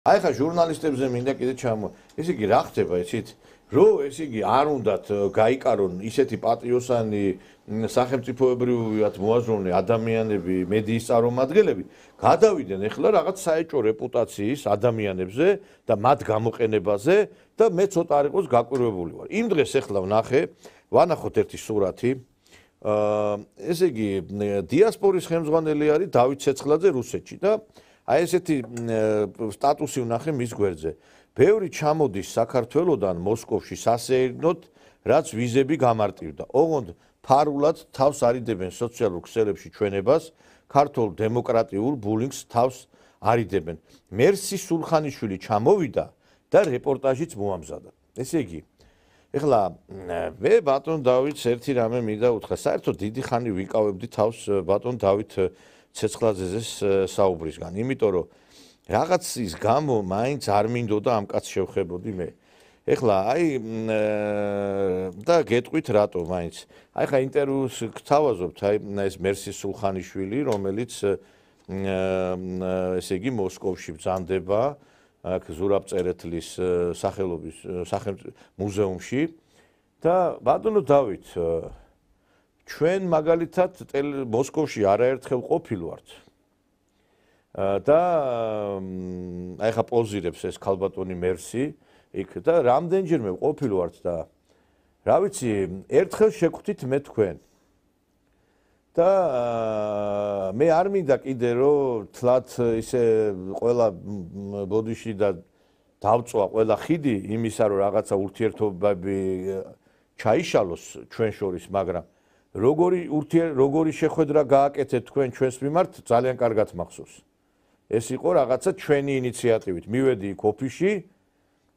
აი ხა ჟურნალისტებზე მინდა კიდე ესე იგი რა ხდება იცით რომ ესე იგი არ უნდათ გაიკარონ ისეთი პატრიოტანი სახელმწიფოებრივად მოაზროვნე ადამიანები მედიის წარმომადგენლები გადავიდნენ ეხლა რაღაც საეჭვო რეპუტაციის ადამიანებზე და მათ გამოყენებაზე და მე ცოტა არ იყოს გაკვირვებული ვარ იმ დღეს ეხლა ვნახე ვანახოთ ერთი სურათი ესე იგი დიასპორის ხელმძღვანელი არის დავით ცეცხლაძე რუსეთში და აი ესეთი სტატუსი ვნახე მის გვერდზე. ბევრი ჩამოდის საქართველოდან მოსკოვში სასეირნოდ, რაც ვიზები გამარტივდა. ოღონდ ფარულად თავს არიდებენ სოციალურ ქსელებში ჩვენებას, ქართულ დემოკრატიულ ბულინგს თავს არიდებენ. მერსი სულხანიშვილი ჩამოვიდა და რეპორტაჟიც მოამზადა. ესე იგი, ეხლა მე ბატონ დავითს ერთი რამე მინდა უთხრა. საერთოდ დიდი ხანი ვიკავებდი თავს ბატონ დავით ცეცხლაძეს საუბრისგან, იმიტომ რომ რაღაცის გამო მაინც არ მინდოდა ამ კაცს შევხებოდი მე. ეხლა აი და გეტყვით რატო მაინც. აი ხა ინტერვიუს გთავაზობთ აი ეს მერსი სულხანიშვილი, რომელიც ესე იგი მოსკოვში ბრძანდება აქ ზურაბ წერეთლის სახელობის მუზეუმში და ბატონო დავით ჩვენ მაგალითად მოსკოვში არაერთხელ ყოფილვართ და აი ხა პოზირებს ეს ქალბატონი მერსი იქ და რამდენჯერმე ყოფილვართ და რა ვიცი ერთხელ შეგხვდით მე თქვენ და მე არ მინდა კიდე რომ თლათ ისე ყველა ბოდიში და დავწვა ყველა ხიდი იმისა რომ რაღაცა ურთიერთობები ჩაიშალოს ჩვენ შორის მაგრამ როგორი შეხვედრა გააკეთეთ თქვენ ჩვენს მიმართ ძალიან კარგად მახსოვს. ეს იყო რაღაცა ჩვენი ინიციატივით. მივედი იქ ოფისში,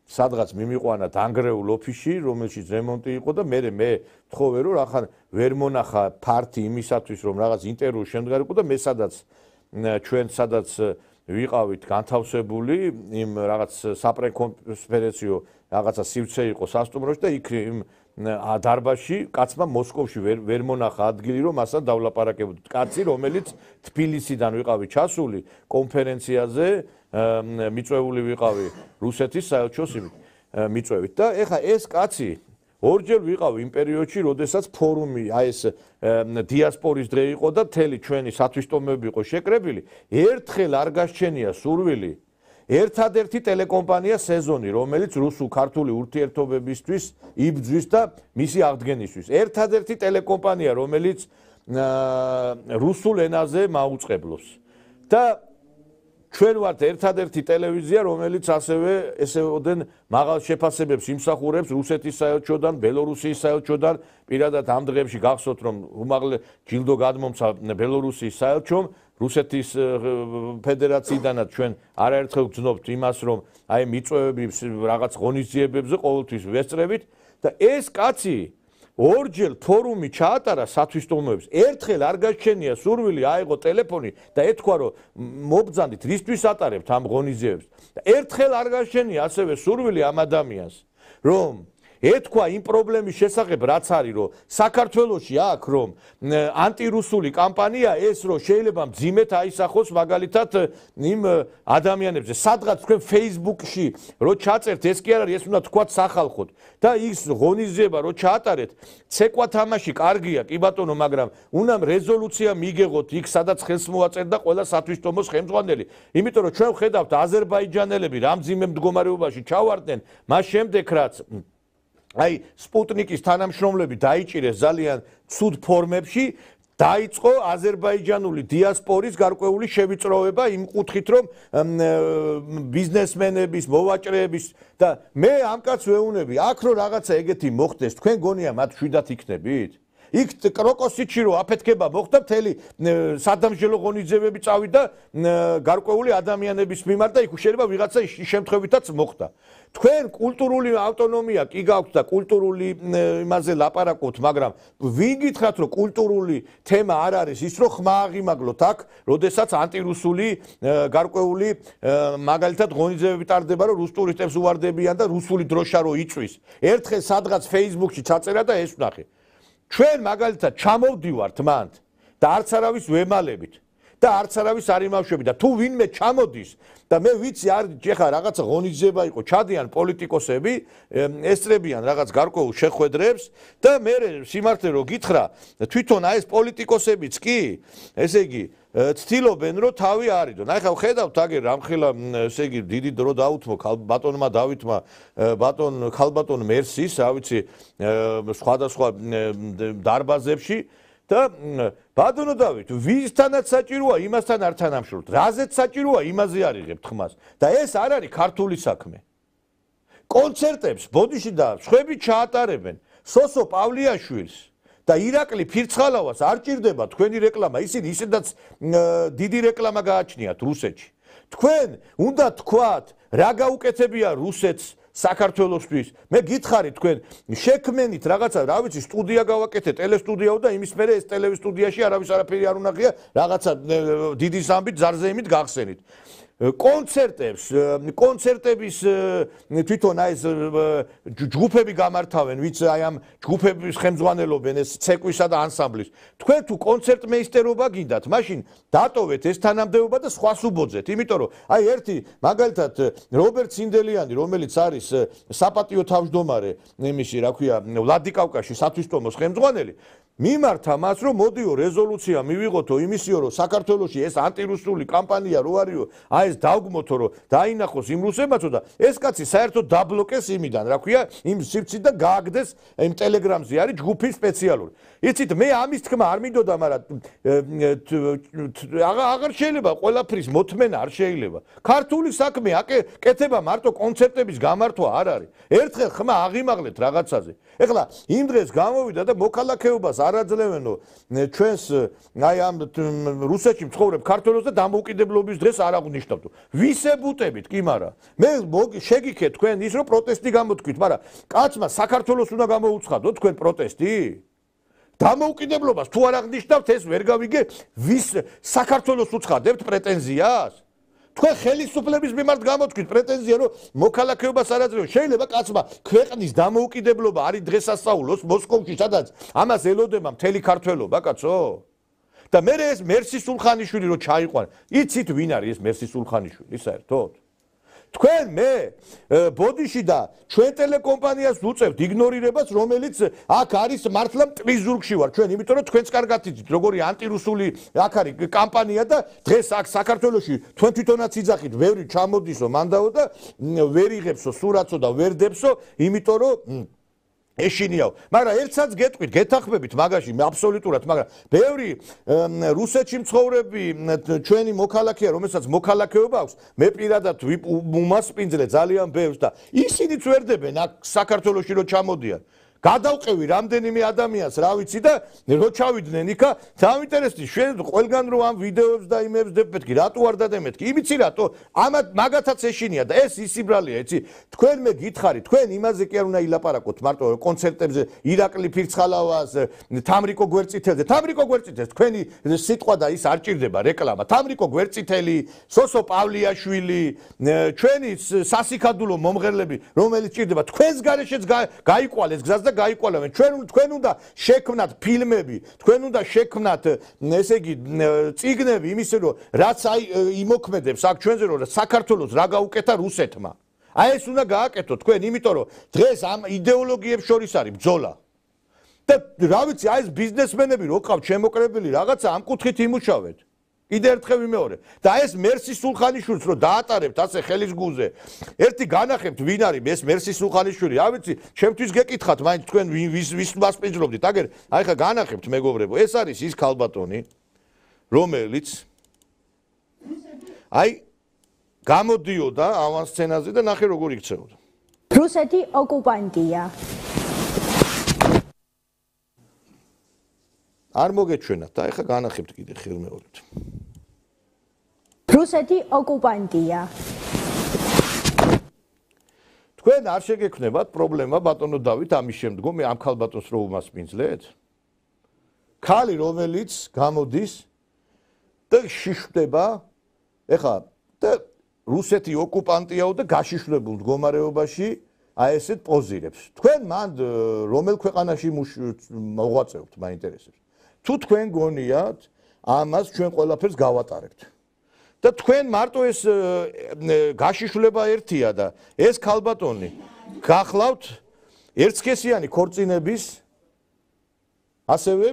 სადღაც მიმიყვანა დანგრეულ ოფისში, რომელშიც რემონტი იყო და მე ვთხოვე რომ ახლა ვერ მონახა ფართი იმისათვის რომ რაღაც ინტერვიუ შემდგარიყო და მე ჩვენ სადაც ვიყავით განთავსებული იმ რაღაც საპრეკონფერენციო რაღაცა სივრცე იყო სასტუმროში და იქ იმ დარბაზში კაცმა მოსკოვში ვერ მონახა ადგილი რომ მასთან დავლაპარაკებოდით. კაცი რომელიც თბილისიდან ვიყავი ჩასული კონფერენციაზე მიწვეული ვიყავი რუსეთის საელჩოს მიწვევით და ეხა ეს კაცი ორჯერ ვიყავ იმ პერიოდში, როდესაც ფორუმი აი ეს დიასპორის დღე იყო და მთელი ჩვენი სათვისტომეები იყო შეკრებილი, ერთხელ არ გასჩენია სურვილი ერთადერთი ტელეკომპანია სეზონი, რომელიც რუსულ-ქართული ურთიერთობებისთვის იბრძვის და მისი აღდგენისთვის. ერთადერთი ტელეკომპანია, რომელიც რუსულ ენაზე მაუწყებლობს. და ჩვენ ვართ ერთადერთი ტელევიზია, რომელიც ასევე ესეოდენ მაღალ შეფასებებს იმსახურებს რუსეთის საელჩოდან, ბელორუსიის საელჩოდან, პირადად ამ დღეებში გახსოვთ, რომ უმაღლე ჯილდო გადმომცა ბელორუსიის საელჩომ რუსეთის ფედერაციიდანაც ჩვენ არაერთხელ ვგრძნობთ იმას, რომ აი მიწვევები რაღაც ღონისძიებებზე ყოველთვის ვესწრებით და ეს კაცი ორჯერ ფორუმი ჩაატარა სათვისტომოებს. ერთხელ არ გაჩენია სურვილი აიღო ტელეფონი და ეთქვა რომ მობრძანდით რისთვის ატარებთ ამ ღონისძიებებს. და ერთხელ არ გაჩენია ასევე სურვილი ამ ადამიანს რომ ეთქვა იმ პრობლემის შესახებ რაც არის რომ საქართველოში აქ რომ ანტირუსული კამპანია ეს რომ შეიძლება მძიმედ აისახოს მაგალითად იმ ადამიანებზე სადღაც თქვენ Facebook-ში რო ჩაწერთ ეს კი არ არის ეს უნდა თქვათ სახალხოდ და ის ღონისძიება რო ჩაატარეთ ცეკვა თამაში კარგია კი ბატონო მაგრამ უნდა რეზოლუცია მიგეღოთ იქ სადაც ხელს მოაწერდა ყველა სათვისტომოს ხელმძღვანელი იმიტომ რომ ჩვენ ვხედავთ აზერბაიჯანელები რა მძიმე მდგომარეობაში ჩავარდნენ მას შემდეგ რაც აი სპუტნიკის თანამშრომლები დაიჭირეს ძალიან ცუდ ფორმებში დაიწყო აზერბაიჯანული დიასპორის გარკვეული შევიწროება იმ კუთხით რომ ბიზნესმენების მოვაჭრეების და მე ამ კაცს ვეუბნები აქ რო რაღაცა ეგეთი მოხდეს თქვენ გონია მათ შვიდათ იქნებით იქ კროკოსიჩი რო აფეთქება მოხდა მთელი სადამსჯელო ღონისძიებები წავიდა გარკვეული ადამიანების მიმართ და იქ შეიძლება ვიღაცა შემთხვევითაც მოხდა თქვენ კულტურული ავტონომია კი გაქვთ და კულტურული იმაზე ლაპარაკობთ მაგრამ ვინ გითხრათ რომ კულტურული თემა არ არის ის რომ ხმა აღიმაგლოთ აქ როდესაც ანტირუსული გარკვეული მაგალითად ღონისძიებები ტარდება რომ რუს ტურისტებს უვარდებიან და რუსული დროშა რო იწვის ერთხელ სადღაც Facebook-ში ჩაწერა და ეს ვნახე ჩვენ მაგალითად ჩამოვდივართ მანდ და არც არავის ვემალებით და არც არავის არ იმავშვები და თუ ვინმე ჩამოდის და მე ვიცი არ ეხა რაღაცა ღონისძიება იყო ჩადიან პოლიტიკოსები ესწრებიან რაღაც გარკვეულ შეხვედრებს და მე სიმართლე რო გითხრა თვითონ აი ეს პოლიტიკოსებიც კი ესე იგი ცდილობენ რომ თავი არიდონ. აი ხა ხედავთ აგერ რამხელა ესე იგი დიდი დრო დაუთმო ბატონმა დავითმა ქალბატონ მერსის, რა ვიცი, სხვადასხვა დარბაზებში და ბატონო დავით, ვისთანაც საჭიროა, იმასთან არ თანამშრომლობთ. რაზეც საჭიროა, იმაზე არიღებთ ხმას. და ეს არ არის ქართული საქმე. კონცერტებს ბოდიში და სხვები ჩაატარებენ. სოსო პავლიაშვილს და ირაკლი ფირცხალავას არ ჭირდება თქვენი რეკლამა, ისინი ისედაც დიდი რეკლამა გააჩნიათ რუსეთში. თქვენ უნდა თქვათ, რა გაუკეთებია რუსეთს საქართველოსთვის. მე გითხარით თქვენ შექმენით რაღაცა, რა ვიცი, სტუდია გავაკეთეთ, ტელესტუდიაო და იმის მერე ეს ტელესტუდიაში არავის არაფერი არ უნახია, რაღაცა დიდი ზამბით, ზარზეიმით გახსენით. კონცერტების თვითონ აი ეს ჯგუფები გამართავენ, ვიც აი ამ ჯგუფების ხელმძღვანელობენ ეს ცეკვისა და ანსამბლის. თქვენ თუ კონცერტმეისტერობა გინდათ, მაშინ დატოვეთ ეს თანამდებობა და სხვას უბოძეთ, იმიტომ რომ აი ერთი მაგალითად რობერტ ცინდელიანი, რომელიც არის საპატიო თავმჯდომარე იმისი, რა ქვია, ვლადიკავკაზში სათვისტომოს ხელმძღვანელი, მიმართა მას რომ მოდიო რეზოლუცია მივიღოთო იმისიო რომ საქართველოში ეს ანტირუსული კამპანია რო არისო აი ეს დავგმოთო რომ დაინახოს იმ რუსებმაცო და ეს კაცი საერთოდ დაბლოკეს იმიდან რა ქვია იმ სივრცით და გააგდეს იმ ტელეგრამზე არის ჯგუფი სპეციალური იცით მე ამის თქმა არ მინდოდა მაგრამ აღარ შეიძლება ყველაფრის მოთმენა არ შეიძლება ქართული საქმე აკეთება მარტო კონცერტების გამართვა არ არის ერთხელ ხმა აღიმაღლეთ რაღაცაზე ეხლა იმ დღეს გამოვიდა და მოქალაქეობას არაძლევენო ჩვენს აი ამ რუსეთში მცხოვრებ ქართველებს და დამოუკიდებლობის დღეს არ აღნიშნავთ. ვისებუტებით კი მარა. მე შეგიქეთ თქვენ ის რომ პროტესტი გამოთქვით, მაგრამ კაცმა საქართველოს უნდა გამოუცხადო თქვენ პროტესტი? დამოუკიდებლობას თუ არ აღნიშნავთ ეს ვერ გავიგე ვის საქართველოს უცხადებთ პრეტენზიას? თქვენ ხელისუფლების მიმართ გამოთქვით პრეტენზია რომ მოქალაქეობას არ აძლევენ. შეიძლება კაცმა ქვეყნის დამოუკიდებლობა არის დღესასწაულოს მოსკოვში, სადაც ამას ელოდება მთელი ქართველობა, კაცო? და მე ეს მერსი სულხანიშვილი რო ჩაიყვან. იცით ვინ არის ეს მერსი სულხანიშვილი საერთოდ? თქვენ მე ბოდიში და ჩვენ ტელეკომპანიას ვუწევთ იგნორირებას, რომელიც აქ არის მართლა მტრის ზურგში ვარ ჩვენ, იმიტომ რომ თქვენც კარგად იცით, როგორი ანტირუსული აქ არის კამპანია და დღეს აქ საქართველოში თქვენ თვითონაც იძახით, ბევრი ჩამოდისო მანდაო და ვერ იღებსო სურათსო და ვერ დებსო, იმიტომ რომ ეშინიაო, მაგრამ ერთსაც გეტყვით, გეთანხმებით მაგაში, აბსოლუტურად, მაგრამ ბევრი რუსეთში მცხოვრები ჩვენი მოქალაქეა, რომელსაც მოქალაქეობა აქვს, მე პირადად უმასპინძლე ძალიან ბევრს და ისინიც ვერ დებენ აქ საქართველოში რო ჩამოდიან. გადავყევი რამდენიმე ადამიანს, რა ვიცი და რო ჩავიდნენ იქა, დაინტერესდი, შენ ყველგან რო ამ ვიდეოებს და იმებს დებ მეთქი, რატო არ დადემეთქი? იმიცი რატო? ამათ მაგათაც ეშინია და ეს ისიბრალია, იცი? თქვენ მე გითხარით, თქვენ იმაზე კი არ უნდა ილაპარაკოთ, მარტო კონცერტებზე ირაკლი ფირცხალავას, თამრიკო გვერდწითელზე, თამრიკო გვერდწითელს თქვენი სიტყვა და ის არ ჭირდება რეკლამა. თამრიკო გვერდწითელი, სოსო პავლიაშვილი, ჩვენი სასიქადულო მომღერლები, რომელიც ჭირდება თქვენს გარეშეც გაიყვალეს გზას და გაიყოლავენ. თქვენ უნდა შექმნათ ფილმები, თქვენ უნდა შექმნათ, ესე იგი, წიგნები იმისე რომ რაც აი იმოქმედებს აქ ჩვენზე რომ საქართველოს რა გაუკეთა რუსეთმა. აი ეს უნდა გააკეთოთ თქვენ, იმიტომ რომ დღეს ამ იდეოლოგიებს შორის არის ბრძოლა. და რა ვიცი, აი ეს ბიზნესმენები რო ყავთ შემოკრებილი რაღაცა ამ კუთხით იმუშავეთ. კიდე ერთხელ ვიმეორე და ეს მერსი სულხანიშვილს რო დაატარებთ ასე ხელის გულზე ერთი განახებთ ვინ არის ეს მერსი სულხანიშვილი რა ვიცი ჩემთვის გეკითხათ მაინც თქვენ ვის მასპინძლობდით აგერ აი ხა განახებთ მეგობრებო ეს არის ის ქალბატონი რომელიც აი გამოდიოდა ავანს სცენაზე და ნახე როგორ იქცეოდა რუსეთი ოკუპანტია არ მოგეჩვენათ და ეხა განახებთ კიდე ხელმეორედ. რუსეთი ოკუპანტია. თქვენ არ შეგექნებათ პრობლემა ბატონო დავით ამის შემდგომ მე ამ ქალბატონს რო უმასპინძლეთ? ქალი რომელიც გამოდის და შიშვდება ეხა და რუსეთი ოკუპანტიაო და გაშიშვლებულ მდგომარეობაში აი ესეთ პოზირებს. თქვენ მან რომელ ქვეყანაში მოღვაწეობთ მაინტერესებს. თუ თქვენ გონიათ ამას ჩვენ ყველაფერს გავატარებთ. და თქვენ მარტო ეს გაშიშვლება ერთია და ეს ქალბატონი გახლავთ ერთსქესიანი ქორწინების ასევე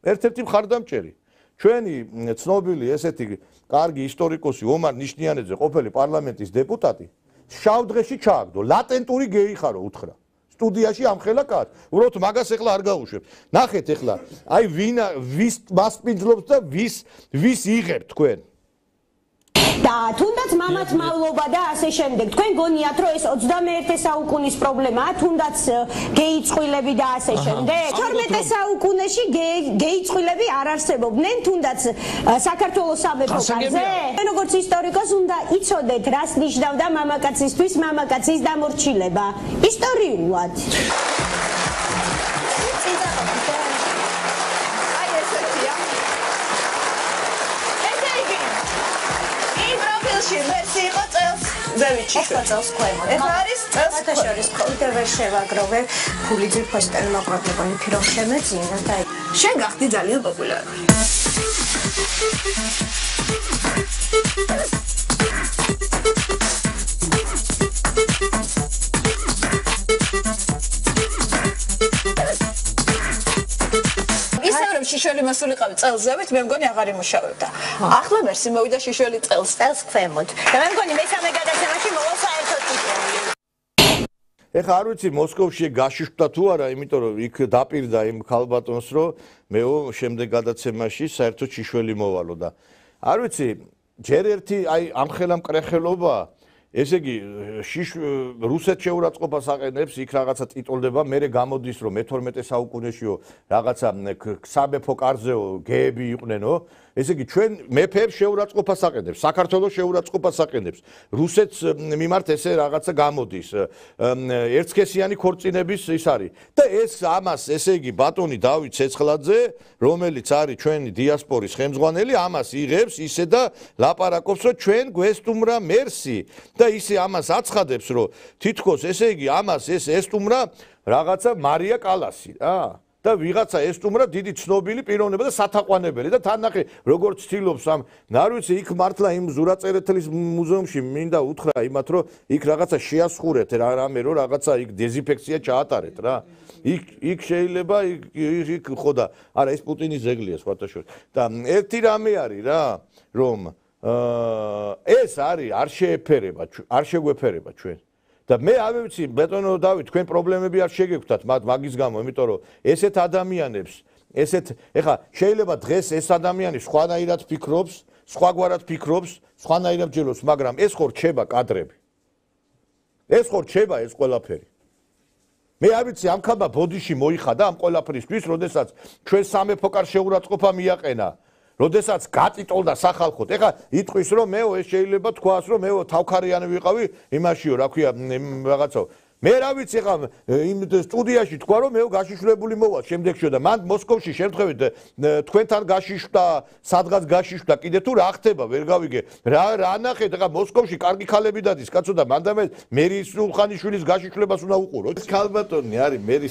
ერთ-ერთი მხარდამჭერი. ჩვენი ცნობილი ესეთი კარგი ისტორიკოსი ომარ ნიშნიანიძე ყოფილი პარლამენტის დეპუტატი შავ დღეში ჩააგდო ლატენტური გეი ხარო უთხრა სტუდიაში ამხელა კაც უბრალოდ მაგას ეხლა არ გაუშვებ ნახეთ ეხლა აი ვის მასპინძლობს და ვის იღებ თქვენ და თუნდაც მამაც მავლობა და ასე შემდეგ თქვენ გონიათ რომ ეს 21 საუკუნის პრობლემაა თუნდაც გეი წყვილები და ასე შემდეგ 12 საუკუნეში გეი წყვილები არ არსებობდნენ თუნდაც საქართველოს სამეფო კარზე თქვენ როგორც ისტორიკოს უნდა იცოდეთ რას ნიშნავდა მამაკაცისთვის მამაკაცის დამორჩილება ისტორიულად ეხლა წელს ქვემოთ. ეხლა არის წელს შორის კიდევ ვერ შევაგროვე ფული ძირფოსტენ მოყოლებული ფილმ შემეძინა და შენ გახდი ძალიან პოპულარული. შიშველი მასულიყავი წელზევით, მე მგონი აღარ იმუშავებდა. ახლა მერსი მოვიდა შიშველი წელს ქვემოთ. და მე მგონი მესამე გადაცემაში მოვა საერთოდ ტიტული. ეხლა არ ვიცი მოსკოვში გაშიშვლდა თუ არა, იმიტომ რომ იქ დაპირდა იმ ქალბატონს, რომ მეო შემდეგ გადაცემაში საერთოდ შიშველი მოვალო და არ ვიცი, ჯერ ერთი აი ამხელა მკრეხელობა ესე იგი რუსეთ შეურაცხყოფას აყენებს იქ რაღაცა ტიტულდება მე გამოდის რომ მე-12 საუკუნეშიო რაღაცა სამეფო კარზეო გეები იყვნენო ესე იგი ჩვენ მეფეებს შეურაცხყოფას აყენებს საქართველოს შეურაცხყოფას აყენებს რუსეთს მიმართ ესე რაღაცა გამოდის ერთსქესიანი ქორწინების ის არის და ეს ამას ესე იგი ბატონი დავით ცეცხლაძე რომელიც არის ჩვენი დიასპორის ხელმძღვანელი ამას იღებს ისე და ლაპარაკობს რომ ჩვენ გვესტუმრა მერსი და ისე ამას აცხადებს რომ თითქოს ესე იგი ამას ეს ესტუმრა რაღაცა მარია კალასი რა და ვიღაცა ესტუმრა დიდი ცნობილი პიროვნება და სათაყვანებელი და თან ნახე როგორც ცდილობს ამ არ ვიცი იქ მართლა იმ ზურაწერეთლის მუზეუმში მინდა უთხრა იმათ რომ იქ რაღაცა შეასხურეთ რამე რომ რაღაცა იქ დეზინფექცია ჩაატარეთ რა იქ შეიძლება იქ ხო და არა ეს პუტინის ზეგლია სხვათა შორის და ერთი რამე არის რა რომ ეს არის არ შეგვეფერება ჩვენ და მე არ ვიცი ბეტონო დავით თქვენ პრობლემები არ შეგეგვთათ მაგის გამო იმიტომ რომ ესეთ ადამიანებს ესეთ ეხა შეიძლება დღეს ეს ადამიანი სხვანაირად ფიქრობს სხვაგვარად ფიქრობს სხვანაირად ჯეროს მაგრამ ეს ხო რჩება კადრები ეს ხო რჩება ეს ყველაფერი მე არ ვიცი ამ ხაბა ბოდიში მოიხადა ამ ყველაფრისთვის როდესაც ჩვენ სამეფო კარ შეურაცხყოფა მიაყენა როდესაც გატიტოლდა სახალხოდ ეხა იტყვის რომ მეო ეს შეიძლება თქვას რომ მეო თავქარიანი ვიყავი იმაშიო რა ქვია რაღაცაო მე რა ვიცი ეხა იმ სტუდიაში თქვა რომ მეო გაშიშვლებული მოვა შემდეგშიო და მან მოსკოვში შემთხვევით თქვენთან გაშიშვლდა სადღაც გაშიშვლდა კიდე თუ რა ხდება ვერ გავიგე რა ნახეთ ეხა მოსკოვში კარგი ქალები დადის კაცო და მანდამე მერი სულხანიშვილის გაშიშვლებას უნდა უყურო ეს ქალბატონი არის მერი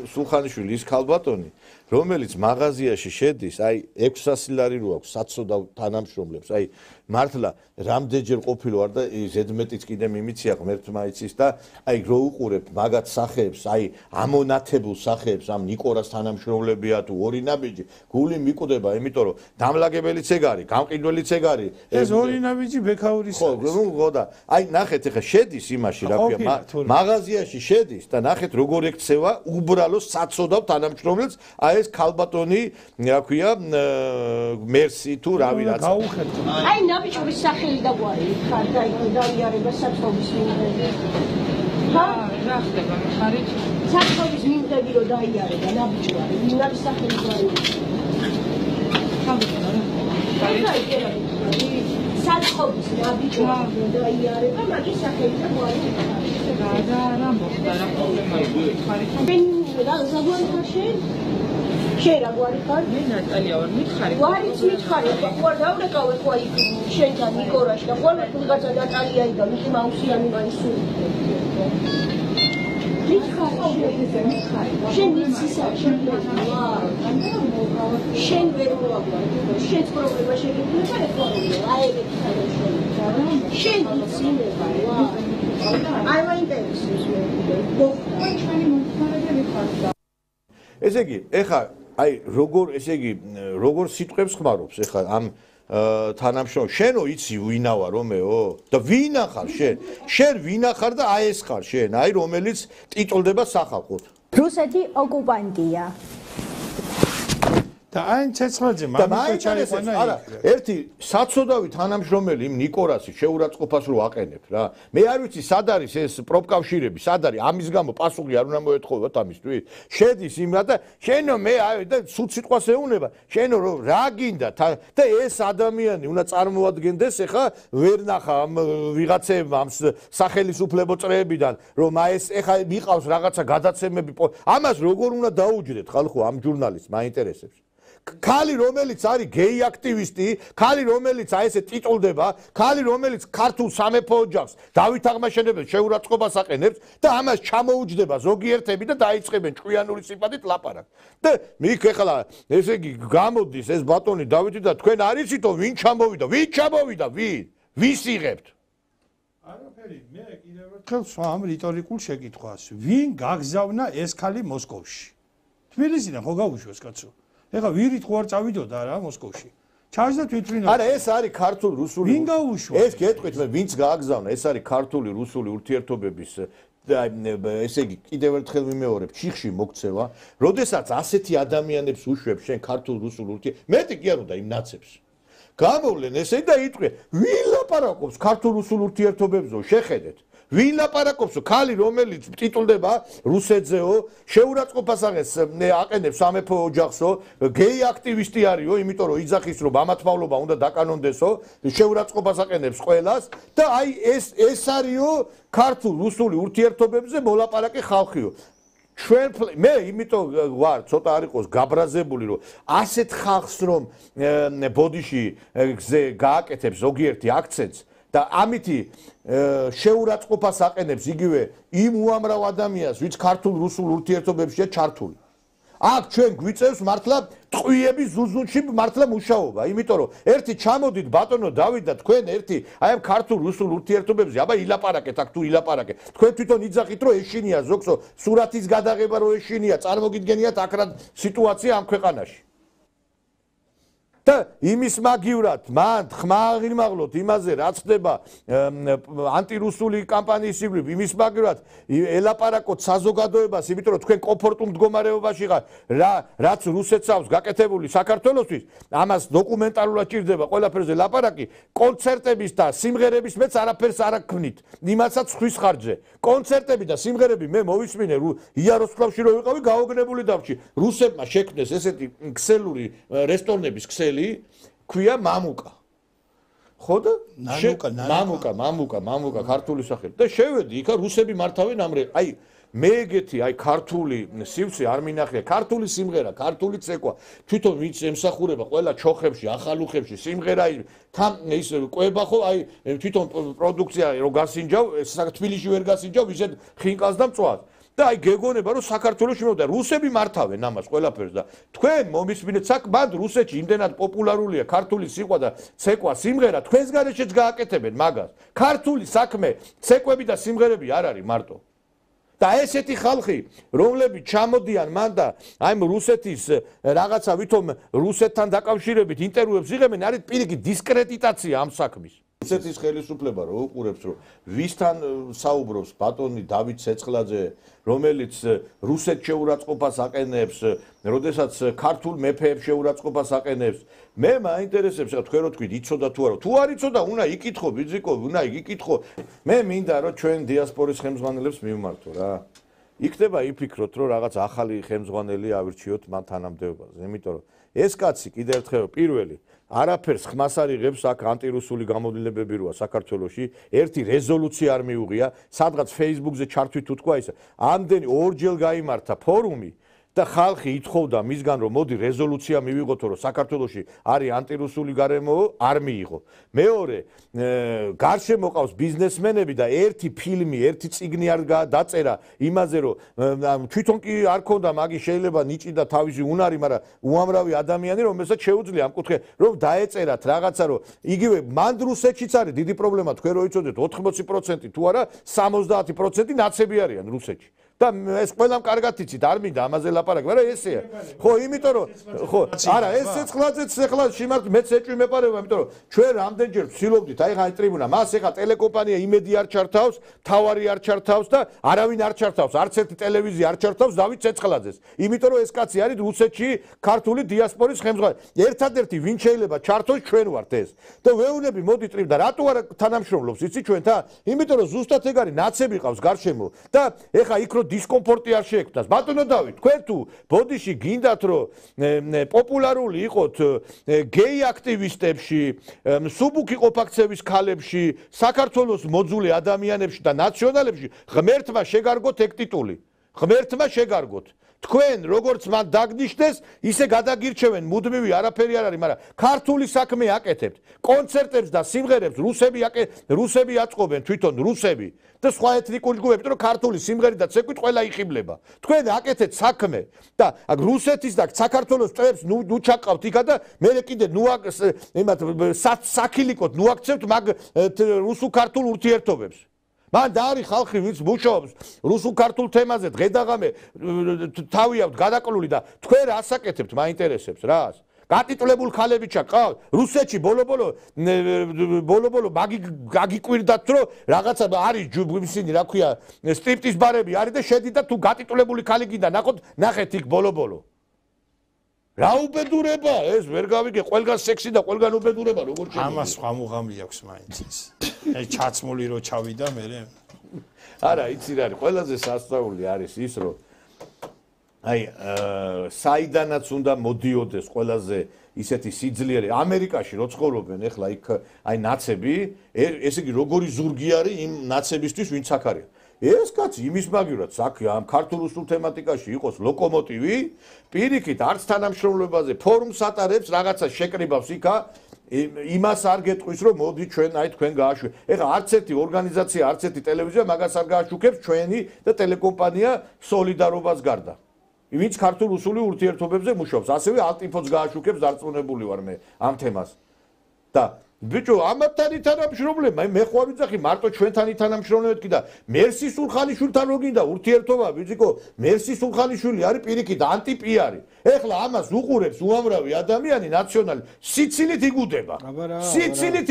სულხანიშვილი ის ქალბატონი რომელიც მაღაზიაში შედის, აი 600 ლარი რო აქვს საცოდავ თანამშრომლებს, აი მართლა რამდენჯერ ყოფილო არ და ზედმეტიც კიდე მიმიცია ღმერთმა იცის და აი რო უყურებ მაგათ სახეებს, აი ამონათებულ სახეებს, ამ ნიკორას თანამშრომლებია თუ ორი ნაბიჯი, გული მიკვდება, იმიტომ რომ დამლაგებელიც ეგ არის, გამყიდველიც ეგ არის. ეს ორი ნაბიჯი ბექაურის არის. ხო და აი ნახეთ ეხა შედის იმაში რა ქვია, მაღაზიაში შედის და ნახეთ როგორ ექცევა უბრალო საცოდავ თანამშრომლებს, აი ეს ქალბატონი, რა ქვია, მერსი თუ რავი რაც. აი ნაბიჯების სახელი და გვარი ხარ დაიარება საწყობის მიმდევი. რა ხდება ხარით? საწყობის მიმდევი რო დაიარება ნაბიჯვარი, იმის სახელი გვარი. საწყობის ნაბიჯვარი რო დაიარება, მაგის სახელი და გვარი. რა მოხდა რა პრობლემაა ხარით? რა ზაგვარი ხარ შენ? შენ რა გვარი ხარ? მე ნატალია ვარ, მითხარი. გვარიც მითხარი, ყوار დავრეკავე ხო აი შენთან ნიკორაში და ყوار ვიღაცა ნატალია იდა, მისი მაუსიანი მაისური. შენ ვიცისა შემიძლია შენ ვერ მოაგვარ შენ პრობლემა შეგიძლია ეხლა აერეთ შენ ვიცინება აი მაინტერესებს ესე იგი ეხა აი როგორ სიტყვებს ხმარობს ეხა ამ თანამშრომლ შენო იცი ვინა ვარ რომეო და ვინა ხარ შენ ვინა ხარ და აი ეს ხარ შენ აი რომელიც ტიტულდება სახალხოდ რუსეთი ოკუპანტია და აი ცეცხლაძე მაინტერესებს არა ერთი საცოდავი თანამშრომელი იმ ნიკორასის შეურაცხყოფას რო აყენებ რა მე არ ვიცი სად არის ეს პროფკავშირები სად არის ამის გამო პასუხი არ უნდა მოეთხოვოთ ამისთვის შედის იმ და შენო მე და სულ სიტყვას ეუნება შენო რა გინდა და ეს ადამიანი უნდა წარმოადგენდეს ეხა ვერ ნახა ამ ვიღაცებმა ამ სახელმწიფო წრეებიდან რომ ეს ეხა მიყავს რაღაცა გადაცემები ამას როგორ უნდა დაუჯდეთ ხალხო ამ ჟურნალისტს მაინტერესებს ქალი რომელიც არის გეი აქტივისტი, ქალი რომელიც აი ესე ტიტულდება, ქალი რომელიც ქართულ სამეფო ოჯახს დავით აღმაშენებელს შეურაცხყოფას აყენებს და ამას ჩამოუჯდება ზოგიერთები და დაიწყებენ ჭკვიანური სიმპათით ლაპარაკს. და მიქ ეხლა ესე იგი გამოდის ეს ბატონი დავითი და თქვენ არ იცითო ვინ ჩამოვიდა, ვის იღებთ? არაფერი, მე კიდევ ერთხელ სვამ რიტორიკულ შეკითხვას. ვინ გაგზავნა ეს ქალი მოსკოვში? თბილისიდან ხო გაუშვეს კაცო? ეხლა ვირით ხო არ წავიდოდა რა მოსკოვში. ჩაჟდა თვითმფრინავი. არა, ეს არის ქართულ რუსული. ვინ გაუშვა? ეს გეტყვით მე ვინც გააგზავნა, ეს არის ქართული რუსული ურთიერთობების ესე იგი კიდევ ერთხელ ვიმეორებ, ჩიხში მოქცევა, როდესაც ასეთი ადამიანებს უშვებს შენ ქართულ რუსულ ურთიერთობებს, მეტი კი არ უნდა იმ ნაცებს. გამოვლენ ესე და იტყვი, ვინ ლაპარაკობს ქართულ რუსულ ურთიერთობებზო, შეხედეთ. ვინ ლაპარაკობს ქალი რომელიც ტიტულდება რუსეთზეო შეურაცხყოფას აყენებს სამეფო ოჯახსო გეი აქტივისტი არისო იმიტომ რომ იძახის რომ ამათმავლობა უნდა დაკანონდესო შეურაცხყოფას აყენებს ყველას და აი ეს არისო ქართულ რუსული ურთიერთობებზე მოლაპარაკე ხალხიო ჩვენ მე იმიტომ ვარ ცოტა არ იყოს გაბრაზებული რომ ასეთ ხალხს რომ ბოდიში გააკეთებს ზოგიერთი აქცენტს და ამითი შეურაცხყოფას აყენებს იგივე იმ უამრავ ადამიანს, ვინც ქართულ რუსულ ურთიერთობებშია ჩართული. აქ ჩვენ გვიწევს მართლა ტყვიების ზუზუნში მართლა მუშაობა, იმიტომ რომ ერთი ჩამოდით ბატონო დავით და თქვენ ერთი აი ამ ქართულ რუსულ ურთიერთობებზე აბა ილაპარაკეთ აქ თუ ილაპარაკეთ. თქვენ თვითონ იძახით რომ ეშინია ზოგსო სურათის გადაღება რომ ეშინია, წარმოგიდგენიათ აქ რა სიტუაცია ამ ქვეყანაში. და იმის მაგივრად მან ხმა აღიმაღლოთ იმაზე რაც ხდება ანტირუსული კამპანიის იბლივ იმის მაგივრად ელაპარაკოთ საზოგადოებას იმიტომ რომ თქვენ კომფორტულ მდგომარეობაში ხართ რაც რუსეთს აქვს გაკეთებული საქართველოსთვის ამას დოკუმენტალურად ჭირდება ყველაფერზე ლაპარაკი კონცერტების და სიმღერების მეც არაფერს არ აქვნით იმასაც ხვის ხარჯზე კონცერტები და სიმღერები მე მოვისმინე იაროსლავში რო ვიყავი გაოგნებული დავჭი რუსებმა შექმნეს ესეთი ქსელური რესტორნების ქსელი ქვია მამუკა ხო და მამუკა ქართული სახელი და შევედი იქა რუსები მართავენ ამ აი მე ეგეთი აი ქართული სივცე არ მინახია ქართული სიმღერა ქართული ცეკვა თვითონ ვინც ემსახურება ყველა ჩოხებში ახალუხებში სიმღერა თან ის ყვება ხო აი თვითონ პროდუქცია რო გასინჯავ თბილისში ვერ გასინჯავ ისეთ ხინკალს და მწვას და აი გეგონება რომ საქართველოში მოვიდა რუსები მართავენ ამას ყველაფერს და თქვენ მომისმინეთ საკმად რუსეთში იმდენად პოპულარულია ქართული სიყვა და ცეკვა სიმღერა თქვენს გარეშეც გააკეთებენ მაგას ქართული საქმე ცეკვები და სიმღერები არ არის მარტო და ესეთი ხალხი რომლებიც ჩამოდიან მან და აი რუსეთის რაღაცა ვითომ რუსეთთან დაკავშირებით ინტერვიუებს იღებენ არის პირიქით დისკრედიტაცია ამ საქმის რუსეთის ხელისუფლება რო უყურებს რომ ვისთან საუბრობს ბატონი დავით ცეცხლაძე რომელიც რუსეთ შეურაცხყოფას აყენებს როდესაც ქართულ მეფეებს შეურაცხყოფას აყენებს მე მაინტერესებს რა თქვენ რო თქვით იცოდა თუ არა თუ არ იცოდა უნდა იკითხო ბიძიკო უნდა იკითხო მე მინდა რომ ჩვენ დიასპორის ხელმძღვანელებს მივმართო რა იქნება იფიქროთ რომ რაღაც ახალი ხელმძღვანელი ავირჩიოთ მან თანამდებობაზე იმიტომ რომ ეს კაცი კიდევ ერთხელ პირველი არაფერს ხმას არ იღებს აქ ანტირუსული გამოდილებები როა საქართველოში ერთი რეზოლუცია არ მიუღია სადღაც Facebook-ზე ჩართვით თუ თქვა ისა ამდენი ორჯერ გაიმართა ფორუმი და ხალხი ითხოვდა მისგან რომ მოდი რეზოლუცია მივიღოთ რომ საქართველოში არის ანტირუსული გარემო არ მიიღო. მეორე გარშემო ყავს ბიზნესმენები და ერთი ფილმი, ერთი წიგნი არ დაწერა იმაზე რომ თვითონ კი არ ქონდა მაგის შეიძლება ნიჭი და თავისი უნარი, მაგრამ უამრავი ადამიანი რომელსაც შეუძლია ამ კუთხე რომ დაეწერათ რაღაცა რომ იგივე მანდ რუსეთშიც არის დიდი პრობლემა თქვენ რო იცოდეთ 80% თუ არა 70% ნაცები არიან რუსეთში. და ეს ყველამ კარგად იცით, არ მინდა ამაზე ლაპარაკი, მაგრამ ესეა. ხო, იმიტომ რომ ხო, არა, ეს ცეცხლაძეც ახლა სიმართლე მეც ეჭვი მეპარება, იმიტომ რომ ჩვენ რამდენჯერ ვცდილობდით, აი ხა აი ტრიბუნა, მას ახლა ტელეკომპანია იმედი არ ჩართავს, თავარი არ ჩართავს და არავინ არ ჩართავს, არც ერთი ტელევიზია არ ჩართავს დავით ცეცხლაძეს. იმიტომ რომ ეს კაცი არის რუსეთში ქართული დიასპორის ხელმძღვანელი. ერთადერთი ვინ შეიძლება ჩართოს ჩვენ ვართ ეს. და ვეუნები მოდი ტრიბუნა, რატო არ თანამშრომლობს იცი ჩვენთან? იმიტომ რომ ზუსტად ეგ არის ნაცები ყავს გარშემო და ახლა იქ რო დისკომფორტი არ შეექმნას. ბატონო დავით, თქვენ თუ ბოდიში გინდათ რომ პოპულარული იყოთ გეი აქტივისტებში, სუბუქი ყოფაქცევის ქალებში, საქართველოს მოძულე ადამიანებში და ნაციონალებში ღმერთმა შეგარგოთ ეგ ტიტული. ღმერთმა შეგარგოთ. თქვენ როგორც მან დაგნიშნეს, ისე გადაგირჩევენ, მუდმივი არაფერი არ არის, მაგრამ ქართული საქმე აკეთებთ. კონცერტებს და სიმღერებს რუსები აწყობენ, თვითონ რუსები და სხვა ეთნიკური ჯგუფები, რომ ქართული სიმღერი და ცეკვით ყველა იხიბლება. თქვენ აკეთეთ საქმე და რუსეთის და საქართველოს წევრებს ნუ ჩაყავთ იქა და მე კიდე იმათ საქილიკოდ ნუაქცევთ მაგ რუსულ-ქართულ ურთიერთობებს. მან და არის ხალხი ვინც მუშაობს რუსულ-ქართულ თემაზე დღე-დაღამე თავი აქვს გადაკლული და თქვენ რას აკეთებთ მაინტერესებს რას? გატიტულებულ ხალები ჩაყავთ რუსეთში ბოლო-ბოლო გაგიკვირდათ რომ რაღაცა არის ისინი რა ქვია სტრიპტიზ ბარები არის და შედი და თუ გატიტულებული ხალი გინდა ნახეთ იქ ბოლო-ბოლო რა უბედურება ეს ვერ გავიგე ყველგან სექსი და ყველგან უბედურება როგორ შეიძლება ამას სხვა მუღამი აქვს მაინც ეს აი ჩაცმული რო ჩავიდა მე არა იცი რა არის ყველაზე სასწაული არის ის რომ აი საიდანაც უნდა მოდიოდეს ყველაზე ისეთი სიძლიერე ამერიკაში რო ცხოვრობენ ეხლა იქ აი ნაცები ესე იგი როგორი ზურგი არის იმ ნაცებისთვის ვინც აქ არის ეს კაცი იმის მაგივრად საქმე ამ ქართულ რუსულ თემატიკაში იყოს ლოკომოტივი პირიქით არც თანამშრომლობაზე ფორუმს ატარებს რაღაცა შეკრიბავს იქა იმას არ გეტყვის რომ მოდი ჩვენ აი თქვენ გააშვი ეხლა არც ერთი ორგანიზაცია არც ერთი ტელევიზია მაგას არ გააშუქებს ჩვენი და ტელეკომპანია სოლიდარობას გარდა ვინც ქართულ რუსული ურთიერთობებზე მუშაობს ასევე ალტიფოც გააშუქებს დარწმუნებული ვარ მე ამ თემას და ბიჭო ამათთან თანამშრომლება მე ხო არ ვიცახი მარტო ჩვენთან თანამშრომლებთ კი და მერსი სულხანიშვილთან რო გინდა ურთიერთობა ბიჭიკო მერსი სულხანიშვილი არის პირიქით ანტიპიარი ეხლა ამას უყურებს უამრავი ადამიანი ნაციონალი სიცილით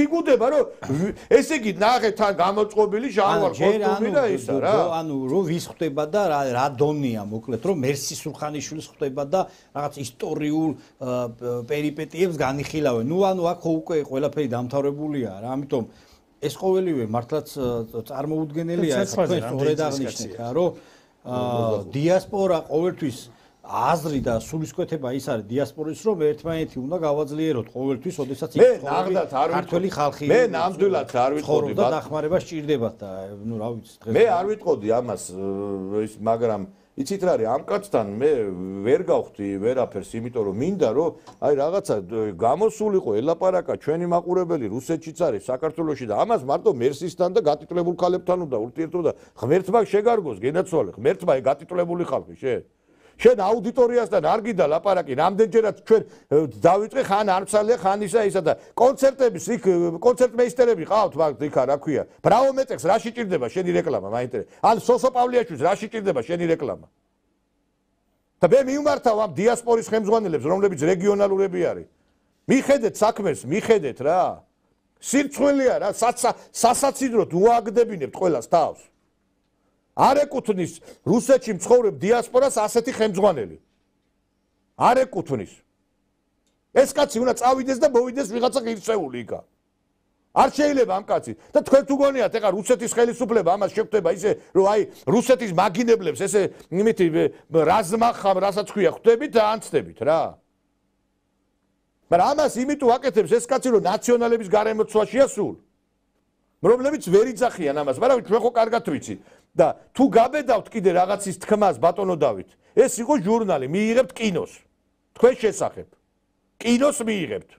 იგუდება რომ ესე იგი ნახე თან გამოწყობილი ჟანვარ კოსტუმი და ისა რა ანუ რო ვის ხდება და რა დონია მოკლედ რომ მერსი სულხანიშვილის ხდება და რაღაც ისტორიულ პერიპეტიებს განიხილავენ ნუ ანუ აქ უკვე ყველაფერი დამთავრებულია რა ამიტომ ეს ყოველივე მართლაც წარმოუდგენელია ახლა თქვენ სწორედ აღნიშნეთ რა რომ დიასპორა ყოველთვის აზრი და სულისკვეთება ის არის დიასპორის რომ ერთმანეთი უნდა გავაძლიეროთ ყოველთვის ოდესაც მე ნახდათ არ ქართველი ხალხი მე ნამდვილად არ ვიტყოდი და დახმარება სჭირდებათ და ნუ რა ვიცი დღეს მე არ ვიტყოდი ამას ის მაგრამ იცით რა არის ამ კაცთან მე ვერ გავხდი ვერაფერს იმიტომ რომ მინდა რომ აი რაღაცა გამოსულიყო ელაპარაკა ჩვენი მაყურებელი რუსეთშიც არის საქართველოში და ამას მარტო მერსისთან და გატიტულებულ ხალებთან უნდა ურთიერთობა ღმერთმა შეგარგოს გენაცვალე ღმერთმა გატიტულებული ხალხი შენ აუდიტორიასთან არ გიდა ლაპარაკი რამდენჯერაც ჩვენ დავიწყე ხან არცალე ხან ისა და კონცერტების იქ კონცერტმეისტერები ყავთ მაგ იქა რა ქვია ბრავო მეტექს რა შეჭirdება შენი რეკლამა მაინტერესებს ან სოსო პავლიაშვილს რა შეჭirdება შენი რეკლამა და მე მიმართავ ამ დიასპორის ხელმძღვანელებს რომლებიც რეგიონალურები არის მიხედეთ საქმეს მიხედეთ რა სირცხვილია რა სასაციდროდ უაგდებინებთ ყველას თავს არ ეკუთვნის რუსეთში მცხოვრებ დიასპორას ასეთი ხელმძღვანელი არ ეკუთვნის ეს კაცი უნდა წავიდეს და მოვიდეს ვიღაცა ღირსეული იქა არ შეიძლება ამ კაცი და თქვენ თუ გონიათ ეხა რუსეთის ხელისუფლება ამას შეხვდება ისე რომ აი რუსეთის მაგინებლებს ესე იმითი რაზმახამ რასაც ქვია ხვდებით და ანცდებით რა მაგრამ ამას იმიტომ აკეთებს ეს კაცი რომ ნაციონალების გარემოცვაშია სულ რომლებიც ვერ იძახიან ამას მაგრამ ჩვენ ხო კარგად ვიცით და თუ გაბედავთ კიდე რაღაცის თქმას ბატონო დავით ეს იყო ჟურნალი, მიიღებთ კინოს. თქვენ შესახებ. კინოს მიიღებთ.